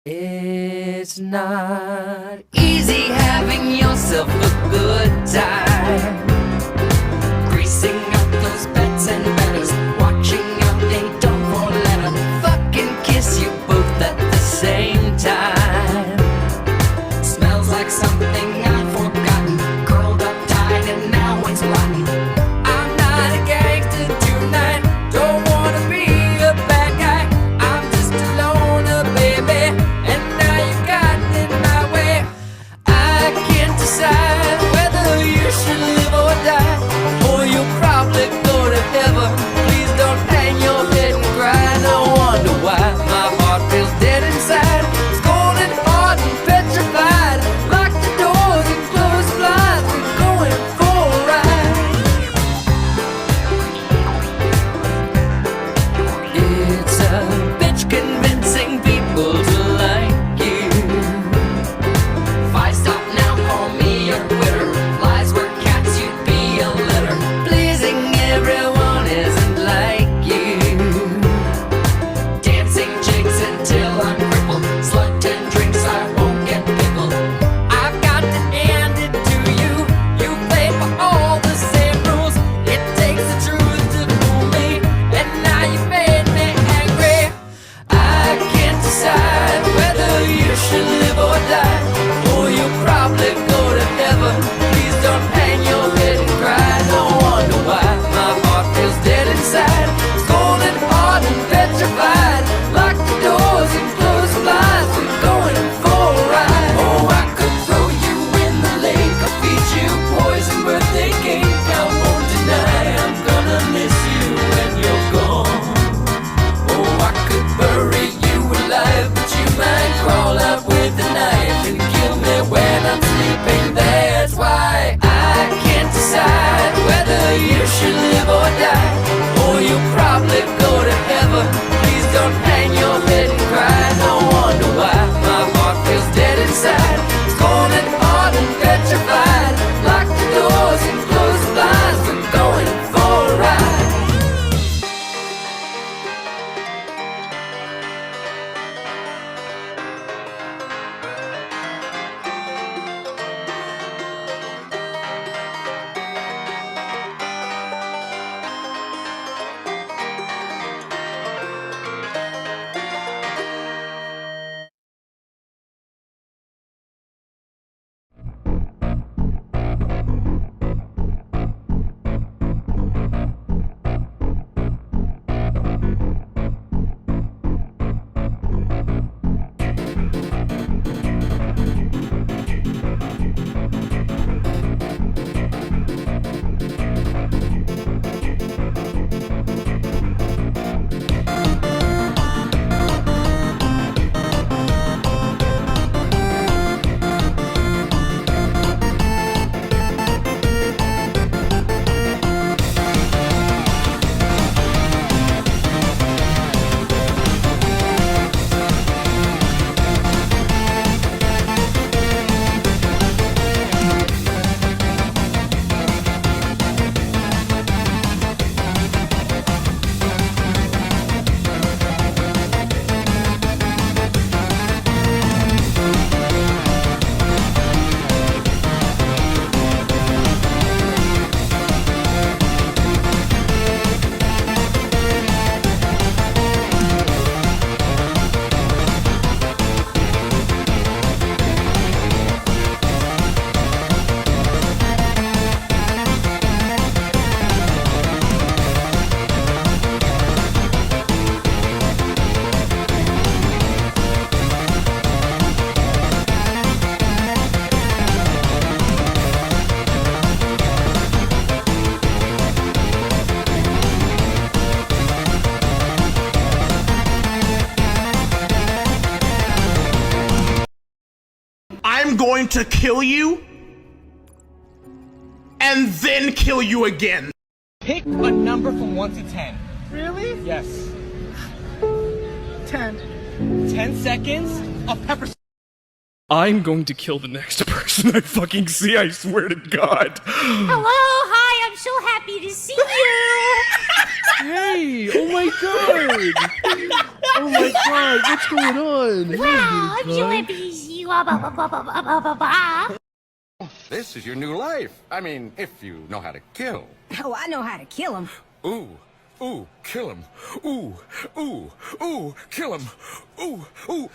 It's not easy having yourself a good time. Greasing up those bets and betters, watching out they don't four-letter fucking kiss you both at the same time. Smells like something I've forgotten, curled up tight and now it's rotten. I'm not a gangster tonight, don't wanna be a bad guy. I'm just a loner, baby, and now you got in my way. I can't decide whether you should live or die, or you'll probably go to heaven. Please don't hang your head and cry. No wonder why my heart feels dead inside. It's cold and hard and petrified. Lock the doors and close the blinds. We're going for a ride. It's a bitch convincing people to like you. If I stop now, call me a quitter. Lies were cats, you'd be a litter. Pleasing everyone isn't like you. Dancing jigs until I'm crippled. Slutting drinks, I won't get pickled. I've got to hand it to you. You play for all the same rules. It takes the truth to fool me, and now you made me angry. I can't decide whether you should live or die, or you'll probably go to heaven. Please don't hang your head and cry. No wonder why my heart feels dead inside. It's cold and hard and petrified. Lock the doors and close the blinds. We're going for a ride. Oh, I could throw you in the lake or feed you poison birthday cake. I won't deny I'm gonna miss you when you're gone. Oh, I could bury you alive, but you might crawl out with a knife and kill me when I'm sleeping. That's why I can't decide whether you should live or die, or you'll probably go to heaven. Please don't hang your head and cry. No wonder why my heart feels dead inside. It's cold and hard and petrified. Lock the doors and close the blinds. We're going for a ride. I'm going to kill you and then kill you again. Pick a number from 1 to 10. Really? Yes. 10. 10 seconds of pepper. I'm going to kill the next person I fucking see, I swear to God. Hello, hi, I'm so happy to see you. Hey, oh my God. Oh my God. God, what's going on? Wow, I'm so happy to see you. This is your new life. I mean, if you know how to kill. Oh, I know how to kill him. Ooh, ooh, kill him. Ooh, ooh, ooh, kill him. Ooh, ooh.